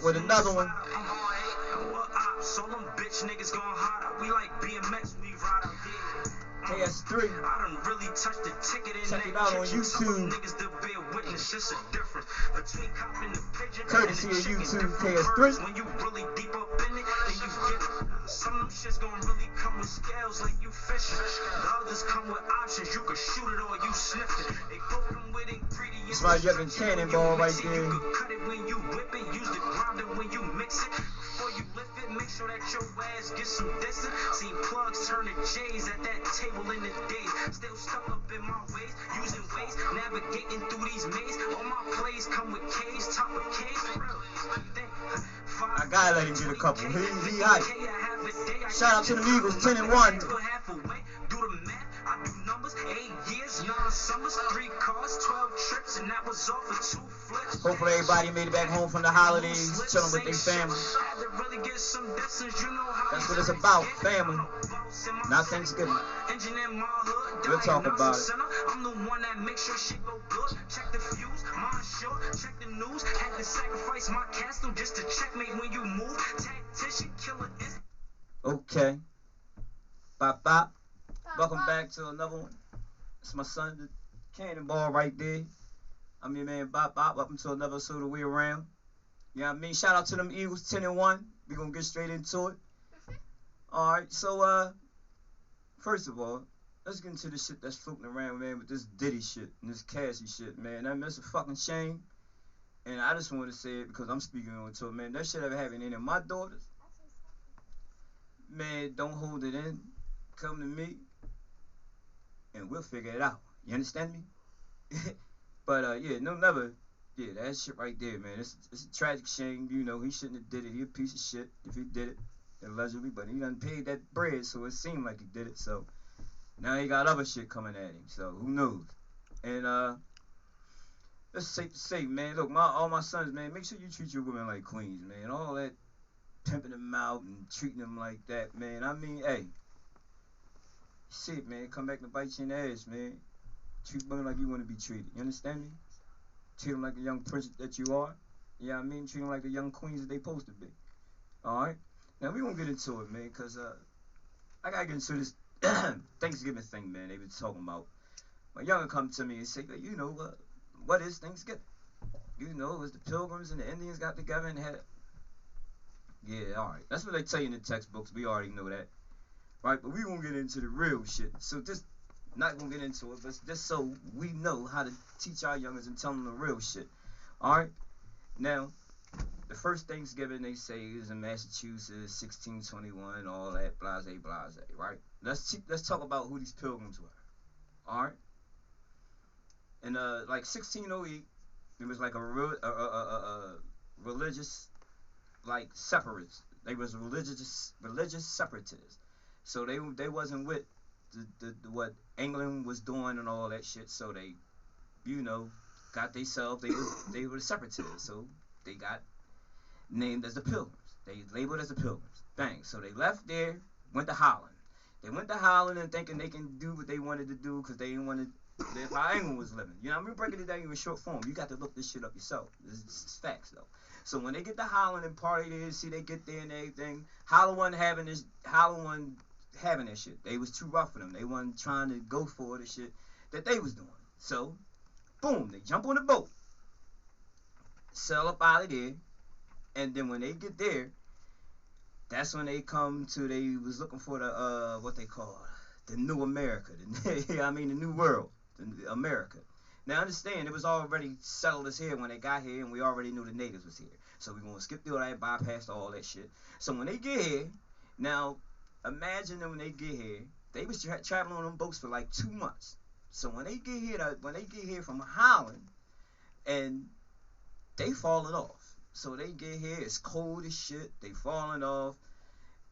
with another one. KS3. Check it out on YouTube. Courtesy of YouTube, KS3. Some of them shits gon' really come with scales like you fishing. The others come with options, you can shoot it or you sniff it. They both come with ingredients. It's my Jeffin Cannonball right there. You can cut it when you whip it, use the grinder when you mix it. Before you lift it, make sure that your ass gets some distance. See plugs turn to J's at that table in the days. Still stuck up in my ways, using ways, navigating through these mazes. All my plays come with K's, top of K's. I gotta let him get a couple. He hype. Shout out to the Eagles, 10-1. Hopefully everybody made it back home from the holidays, chilling with their family. That's what it's about, family. Not Thanksgiving. We'll talk about it. I'm the one that makes sure shit go good. Check the fuse, mind sure, check the news. Had to sacrifice my castle just to checkmate when you move. Tactician killer is. Okay. Bop bop. Welcome back to another one. It's my son, the Cannonball right there. I'm your man Bop Bop. Welcome to another episode of We Around. You know what I mean? Shout out to them Eagles, 10-1. We're gonna get straight into it. Alright, so first of all, let's get into the shit that's floating around, man, with this Diddy shit and this Cassie shit, man. I mean, that's a fucking shame. And I just want to say it because I'm speaking on it, man. That shit ever happen to any of my daughters, man, don't hold it in. Come to me, and we'll figure it out. You understand me? But, yeah, no, never. Yeah, that shit right there, man. It's a tragic shame. You know, he shouldn't have did it. He a piece of shit if he did it, allegedly. But he done paid that bread, so it seemed like he did it. So now he got other shit coming at him. So who knows? And, it's safe to say, man, look, all my sons, man, make sure you treat your women like queens, man. All that pimping them out and treating them like that, man. I mean, hey, shit, man, come back to bite you in the ass, man. Treat women like you want to be treated. You understand me? Treat them like the young princess that you are. You know what I mean? Treat them like the young queens that they supposed to be. All right? Now, we won't get into it, man, because I got to get into this Thanksgiving thing, man, they been talking about. My younger come to me and say, you know, what is Thanksgiving? You know, it was the Pilgrims and the Indians got together and had... Yeah, all right. That's what they tell you in the textbooks. We already know that. Right? But we won't get into the real shit. So just... Not gonna get into it, but just so we know how to teach our youngers and tell them the real shit. Alright? Now, the first Thanksgiving they say is in Massachusetts, 1621, all that, blase, blase, right? Let's talk about who these pilgrims were. Alright? In like 1608, it was like a religious, like, separatists. They was religious separatists. So they wasn't with what England was doing and all that shit, so they, you know, got themselves, they were separatists, so they got named as the Pilgrims. They labeled as the Pilgrims. Bang. So they left there, went to Holland. They went to Holland and thinking they can do what they wanted to do because they didn't want to live how England was living. You know, I'm breaking it down in short form. You got to look this shit up yourself. This is facts, though. So when they get to Holland and party there, see they get there and everything, Holland wasn't having that shit. They was too rough for them. They wasn't trying to go for the shit that they was doing. So, boom, they jump on the boat, sail up out of there, and then when they get there, that's when they come to, they was looking for the, what they call, the new America, the new world, the America. Now understand, it was already settled as here when they got here, and we already knew the natives was here. So we're going to skip through all that, bypass all that shit. So when they get here, now, imagine them when they get here, they was traveling on them boats for like 2 months. So when they get here from Holland, and they falling off. So they get here, it's cold as shit, they falling off,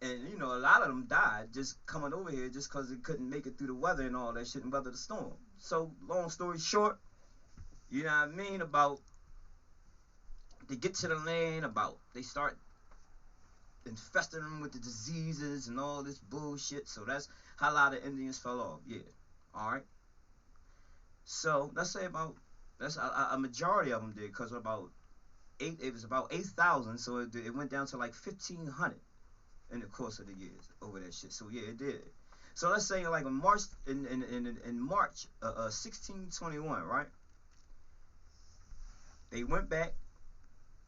and you know, a lot of them died just coming over here just because they couldn't make it through the weather and all that shit and weather the storm. So, long story short, you know what I mean, about, they get to the land, about, they start infesting them with the diseases and all this bullshit. So that's how a lot of Indians fell off. Yeah. Alright. So let's say about, that's a majority of them did, because about It was about 8,000, so it went down to like 1,500 in the course of the years over that shit. So yeah, it did. So let's say like in March, in March, 1621, right? They went back,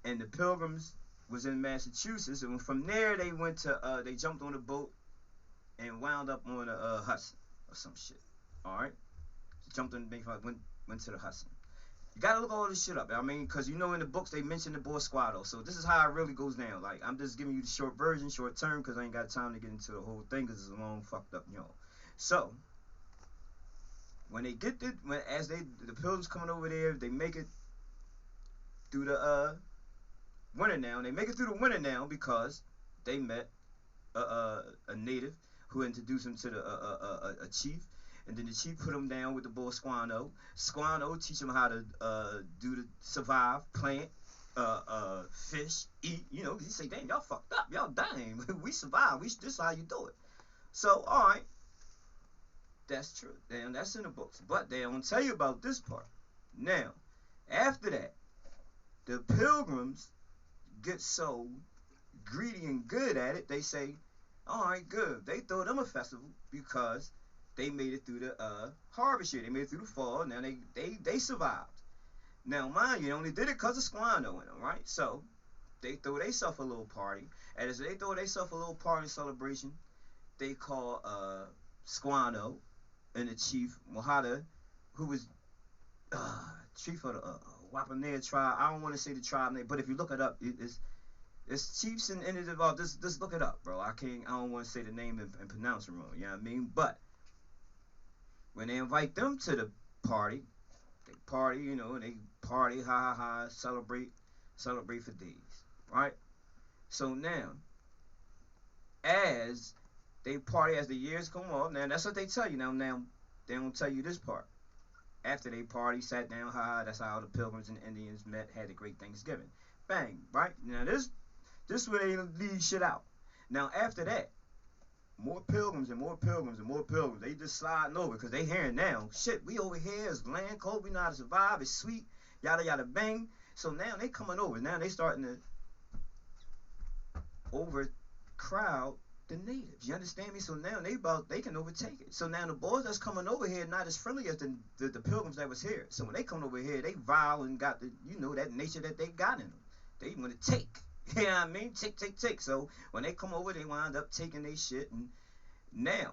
and the Pilgrims was in Massachusetts, and from there they went to they jumped on a boat and wound up on the Hudson or some shit. All right, jumped on the went to the Hudson. You gotta look all this shit up. I mean, cause you know in the books they mention the Bosquado. So this is how it really goes down. Like I'm just giving you the short version, short term, cause I ain't got time to get into the whole thing, cause it's a long fucked up, So when they get the Pilgrims coming over there, they make it through the winter now. They make it through the winter now because they met a native who introduced him to a chief, and then the chief put him down with the boy Squano. Squano teach him how to survive, plant, fish, eat. He say, damn, y'all fucked up, y'all dying. We survive. This is how you do it. So all right, that's true. Damn, that's in the books, but they don't tell you about this part. Now, after that, the Pilgrims get so greedy and good at it, they say, all right, good. They throw them a festival because they made it through the harvest year. They made it through the fall. Now they survived. Now, mind you, they only did it because of Squano in them, right? So they throw themselves a little party. And as they throw themselves a little party celebration, they call Squano and the chief Mojada, who was chief of the Wapanea tribe. I don't want to say the tribe name, but if you look it up, it's chiefs and individuals. Well, just look it up, bro. I don't want to say the name and pronounce it wrong. You know what I mean? But when they invite them to the party, they party, and they party, ha ha ha, celebrate for days, right? So now, as they party as the years come on, now that's what they tell you. Now they don't tell you this part. After they party, sat down, ha ha. That's how the Pilgrims and Indians met, had a great Thanksgiving. Bang, right? Now this is where they leave shit out. Now after that, more Pilgrims and more Pilgrims and more Pilgrims. They just sliding over because they hearing now, shit, we over here, it's land cold, we know how to survive, it's sweet, yada yada bang. So now they coming over. Now they starting to overcrowd the natives. You understand me? So now they can overtake it. So now the boys that's coming over here not as friendly as the Pilgrims that was here. So when they come over here, they vile and got that nature that they got in them. They want to take. You know what I mean? Take. So when they come over, they wind up taking their shit. And now,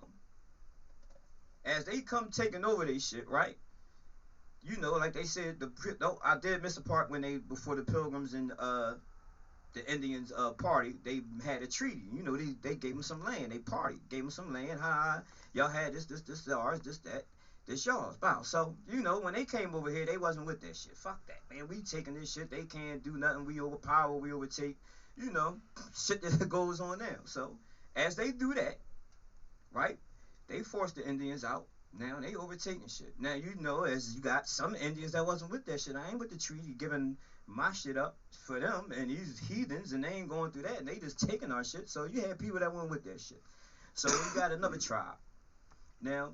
as they come taking over their shit, right? Like they said, I did miss a part when before the Pilgrims and the Indians party, they had a treaty. They gave them some land. They partied, gave them some land. Ha, y'all had this ours, this that. This yours. Wow. So, when they came over here, they wasn't with that shit. Fuck that, man. We taking this shit. They can't do nothing. We overpower. We overtake. Shit that goes on now. So, as they do that, right, they forced the Indians out. Now they overtaking shit. Now, as you got some Indians that wasn't with that shit. I ain't with the treaty giving my shit up for them. And these heathens, and they ain't going through that. And they just taking our shit. So, you had people that went with that shit. So, you got another tribe. Now,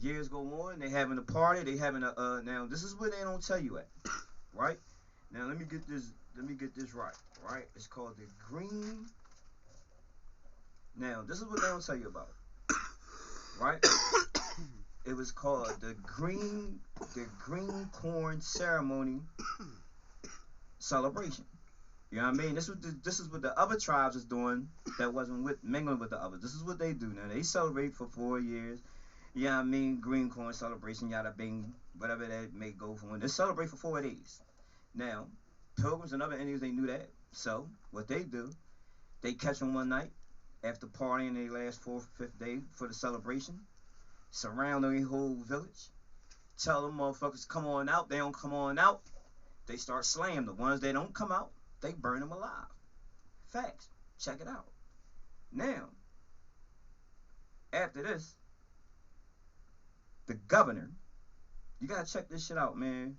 years go on, they having a party, they having a now this is where they don't tell you at, right? Now let me get this right? It's called the green. Now this is what they don't tell you about, right? It was called the green corn ceremony celebration. You know what I mean? This is what the other tribes is doing that wasn't mingling with the others. This is what they do now. They celebrate for 4 years. You know what I mean? Green corn celebration, yada bing, whatever that may go for. They celebrate for 4 days. Now, Pilgrims and other Indians, they knew that. So, what they do, they catch them one night after partying their last 4th, 5th day for the celebration, surround their whole village, tell them motherfuckers come on out. They don't come on out. They start slaying the ones that don't come out. They burn them alive. Facts. Check it out. Now, after this, the governor, you gotta check this shit out, man.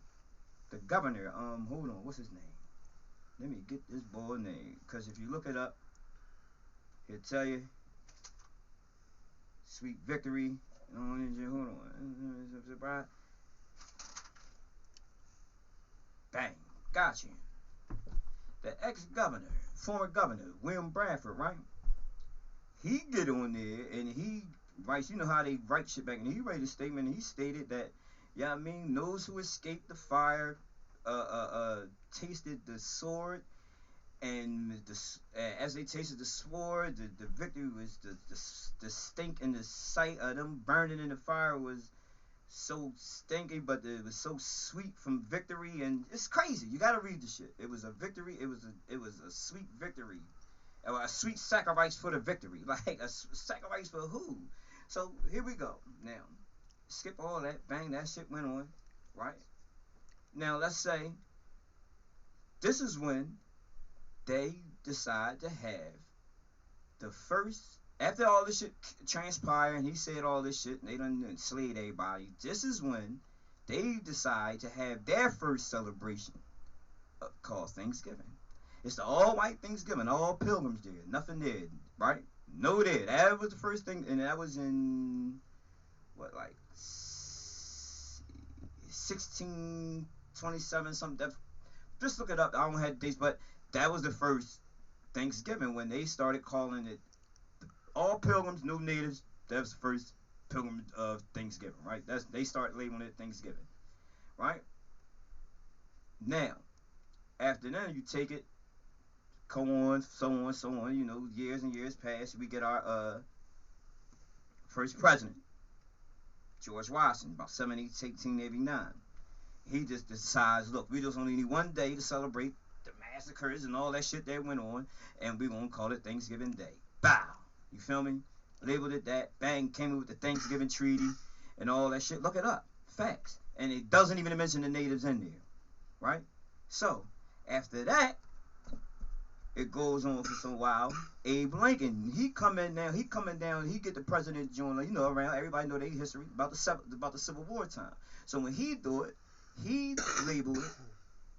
The governor, hold on, what's his name? Let me get this boy name, cause if you look it up, he'll tell you. Sweet Victory. Hold on. Bang, got you. the ex-governor, former governor, William Bradford, right? He get on there and he writes, you know how they write shit back, and he wrote a statement and he stated that, yeah, I mean, those who escaped the fire tasted the sword, and as they tasted the sword, the victory was the stink and the sight of them burning in the fire was so stinky, but it was so sweet from victory, and it's crazy. You gotta read the shit. It was a victory. It was a sweet victory, or a sweet sacrifice for the victory. Like a sacrifice for who? So here we go. Now, skip all that. Bang, that shit went on, right? Now let's say this is when they decide to have the first, after all this shit transpired and he said all this shit and they done enslaved everybody, this is when they decide to have their first celebration called Thanksgiving. It's the all white Thanksgiving, all pilgrims did, nothing did, right? No did. That was the first thing, and that was in what, like 1627 something. Just look it up. I don't have dates, but that was the first Thanksgiving when they started calling it all pilgrims, no natives. That was the first pilgrim of Thanksgiving, right? They started labeling it Thanksgiving, right? Now, after that, you take it, go on, so on, so on. You know, years and years pass. We get our first president, George Washington, about 1889. He just decides, look, we just only need one day to celebrate the massacres and all that shit that went on, and we're going to call it Thanksgiving Day. Bow. You feel me? Labeled it that. Bang, came in with the Thanksgiving Treaty and all that shit. Look it up. Facts. And it doesn't even mention the natives in there. Right? So, after that, it goes on for some while. Abe Lincoln, he coming down, he get the president joint, you know, around, everybody know their history about the Civil War time. So when he do it, he labeled it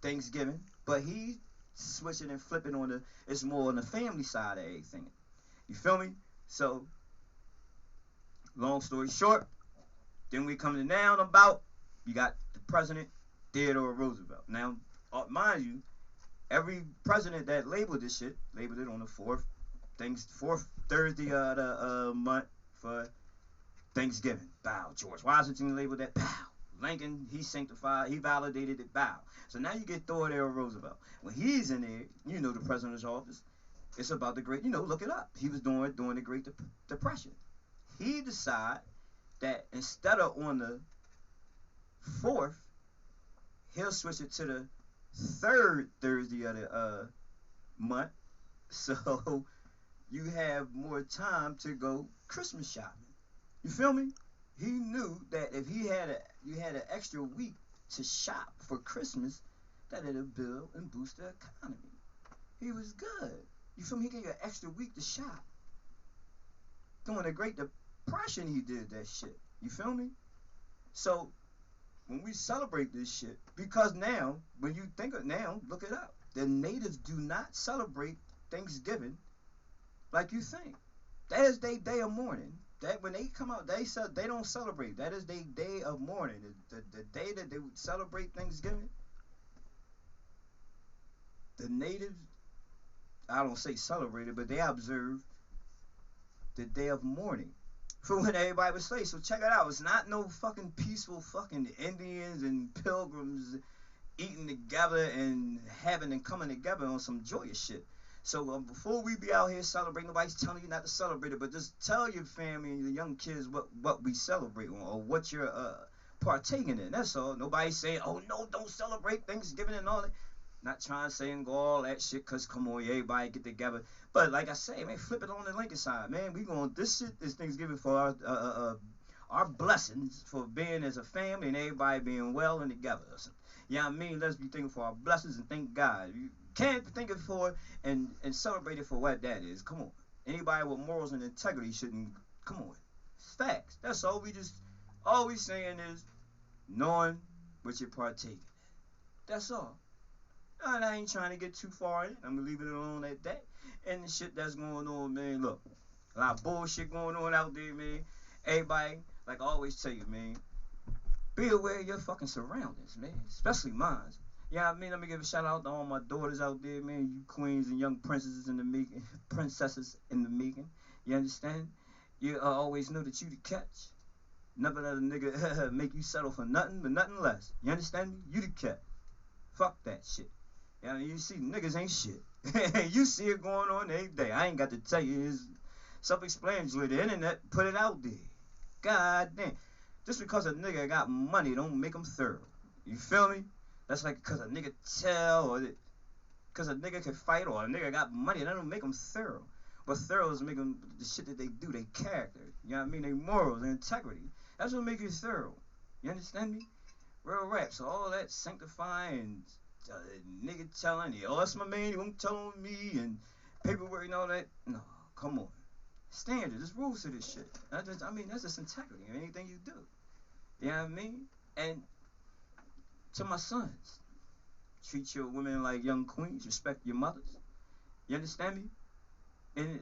Thanksgiving, but he switch it and flip it it's more on the family side of everything. You feel me? So, long story short, then we come to now about, you got the president, Theodore Roosevelt. Now, mind you, every president that labeled this shit, labeled it on the fourth Thursday of the month for Thanksgiving. Bow. George Washington labeled that. Bow. Lincoln, he sanctified, he validated it. Bow. So now you get Theodore Roosevelt. When he's in there, you know, the president's office, it's about the great, you know, look it up. He was during the Great Depression. He decided that instead of on the 4th, he'll switch it to the 3rd Thursday of the month, so you have more time to go Christmas shopping. You feel me? He knew that if you had an extra week to shop for Christmas, that it'll build and boost the economy. He was good. You feel me? He gave you an extra week to shop. During the Great Depression, he did that shit. You feel me? So when we celebrate this shit, because now, when you think of now, look it up. The natives do not celebrate Thanksgiving like you think. That is their day of mourning. That when they come out, they don't celebrate. That is their day of mourning. The day that they would celebrate Thanksgiving, the natives, I don't say celebrated, but they observe the day of mourning for when everybody was slaves. So check it out. It's not no fucking peaceful fucking Indians and pilgrims eating together and having and coming together on some joyous shit. So before we be out here celebrating, nobody's telling you not to celebrate it, but just tell your family and your young kids what we celebrate or what you're partaking in. That's all. Nobody's saying, oh no, don't celebrate Thanksgiving and all that. Not trying to say and go all that shit, cause come on, everybody get together. But like I say, man, flip it on the Lincoln side, man. We going, this shit is Thanksgiving for our blessings for being as a family and everybody being well and together. You know what I mean? Let's be thankful for our blessings and thank God. You can't think of it for and celebrate it for what that is. Come on. Anybody with morals and integrity shouldn't. Come on. It's facts. That's all all we saying is knowing what you're partaking in. That's all. And I ain't trying to get too far in. I'm leaving it alone at that. And the shit that's going on, man, look. A lot of bullshit going on out there, man. Everybody, like I always tell you, man, be aware of your fucking surroundings, man. Especially mine. Yeah, I mean, let me give a shout out to all my daughters out there, man. You queens and young princesses in the making, princesses in the making. You understand? You always know that you the catch. Never let a nigga make you settle for nothing but nothing less. You understand me? You the catch. Fuck that shit. Yeah, you see, niggas ain't shit. You see it going on every day. I ain't got to tell you. It's self-explanatory. The internet put it out there. God damn. Just because a nigga got money don't make him thorough. You feel me? That's like because a nigga tell or because a nigga can fight or a nigga got money. That don't make him thorough. But thorough is make them the shit that they do, they character. You know what I mean? They morals, their integrity. That's what make you thorough. You understand me? Real rap. So all that sanctifying nigga telling you, oh, that's my man, he won't tell on me, and paperwork and all that. No, come on. Standard. There's rules to this shit. That's just integrity in anything you do. You know what I mean? And to my sons, treat your women like young queens, respect your mothers. You understand me? And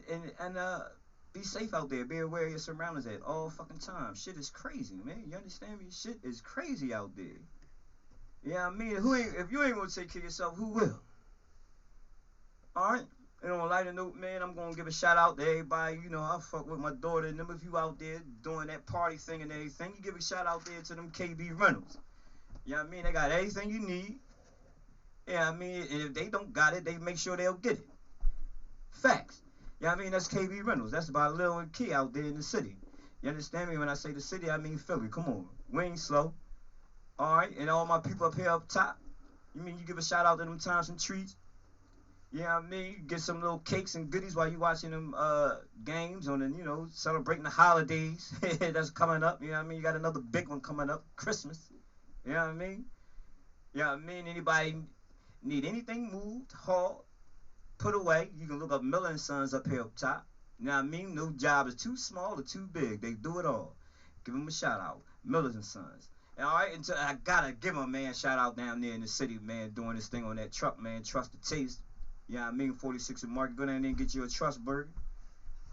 be safe out there. Be aware of your surroundings at all fucking times. Shit is crazy, man. You understand me? Shit is crazy out there. You know what I mean? If you ain't gonna take care of yourself, who will? Alright? And on a lighter note, man, I'm gonna give a shout out to everybody. You know, I fuck with my daughter and them. If you out there doing that party thing and everything, you give a shout out there to them KB Reynolds. You know what I mean? They got everything you need. Yeah, I mean, and if they don't got it, they make sure they'll get it. Facts. Yeah, I mean, that's KB Reynolds. That's about Lil and Key out there in the city. You understand me? When I say the city, I mean Philly. Come on. We ain't slow. All right? And all my people up here up top. You mean you give a shout out to them Thompson treats? You know what I mean? You get some little cakes and goodies while you watching them games on and, you know, celebrating the holidays that's coming up. You know what I mean? You got another big one coming up. Christmas. You know what I mean? You know what I mean? Anybody need anything moved, hauled, put away, you can look up Miller & Sons up here up top. You know what I mean? No job is too small or too big. They do it all. Give them a shout out. Miller & Sons. And all right, and I gotta give them, man, a shout out down there in the city, man, doing this thing on that truck, man. Trust the taste. You know what I mean? 46 and Market. Go down there and get you a Trust burger.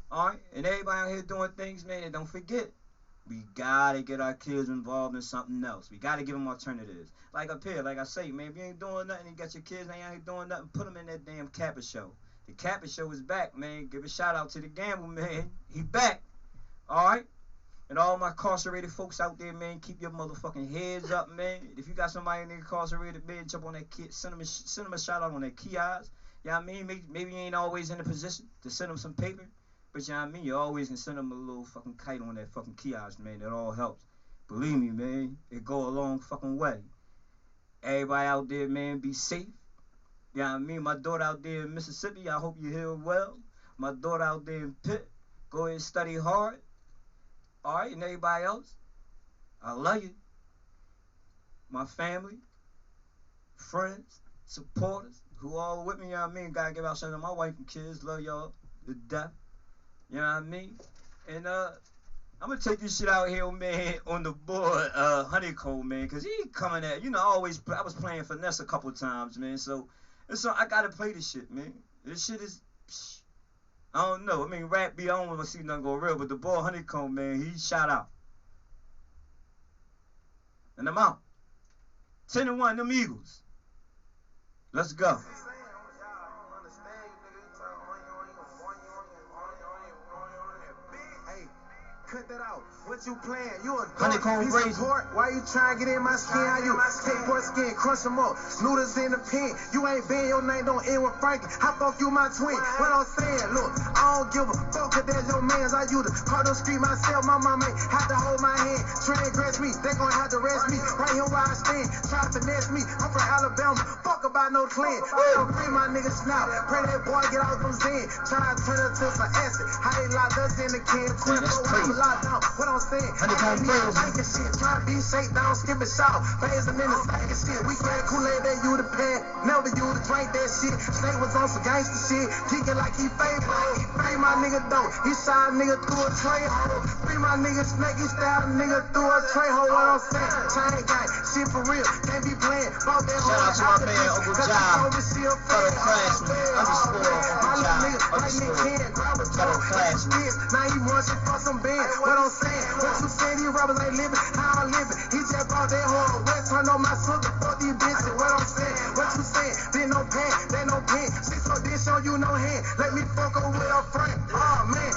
All right? And everybody out here doing things, man, and don't forget, we gotta get our kids involved in something else. We gotta give them alternatives. Like up here, like I say, man, if you ain't doing nothing, you got your kids ain't out here doing nothing, put them in that damn Kappa show. The Kappa show is back, man. Give a shout out to the Gamble, man. He back. All right? And all my incarcerated folks out there, man, keep your motherfucking heads up, man. If you got somebody in the incarcerated bed, jump on that kid, send them a shout out on that kiosk. You know what I mean? Maybe you ain't always in a position to send them some paper. But you know what I mean? You always can send them a little fucking kite on that fucking kiosk, man. That all helps. Believe me, man. It go a long fucking way. Everybody out there, man, be safe. You know what I mean? My daughter out there in Mississippi, I hope you hear well. My daughter out there in Pitt, go ahead and study hard. All right? And everybody else, I love you. My family, friends, supporters, who all with me, you know what I mean? Gotta give out shout out to my wife and kids. Love y'all to death. You know what I mean? And I'm gonna take this shit out here, man, on the board, Honeycomb, man, cause he coming at, you know, I was playing finesse a couple times, man. So I gotta play this shit, man. This shit is, I don't know. I mean, rap be, I don't want to see nothing go real, but the boy Honeycomb, man, he shot out. And I'm out. 10-1, them Eagles. Let's go. Cut that out. What you playing? You a Honeycomb crazy. Why you trying to get in my skin? How you take boy skin, crush them up. Snooters in the pen. You ain't been, your name don't end with Frankie. How fuck you my twin? What I'm saying, look, I don't give a fuck if that's your mans. I used to part of the street myself. My mama ain't have to hold my hand. Transgress me, they gon' have to rest me. Right here where I stand, try to finesse me. I'm from Alabama, fuck about no clan. I don't free my niggas now. Pray that boy get out them zen. Try to turn it to some acid. How they locked us in the can. 24 locked down. What I'm saying, Honeycomb crazy. shit. Try to be shake down, skip it shout. Phase them in the sack of shit. We can't Kool-Aid that you the pad. Never you to drink that shit. Snake was on some gangster shit. Kicking like he favorite. Free my nigga though. He shot a nigga through a tray hole. Free my nigga Snake. He stabbed a nigga through a tray hole. What I'm saying, chain gang. Shit for real. Can't be playing. Bought that shout out to my man, Uncle John. Fellow classman. Uncle John. Now he wants to fuck some bands. What I'm I'm saying? What you saying? These rappers ain't living how I'm living. He just bought that whole west, turn on my sister, fuck these bitches. What I'm saying? What you saying? Then no pen, then no pen. She so dish on you, no hand. Let me fuck her with her friend. Oh man,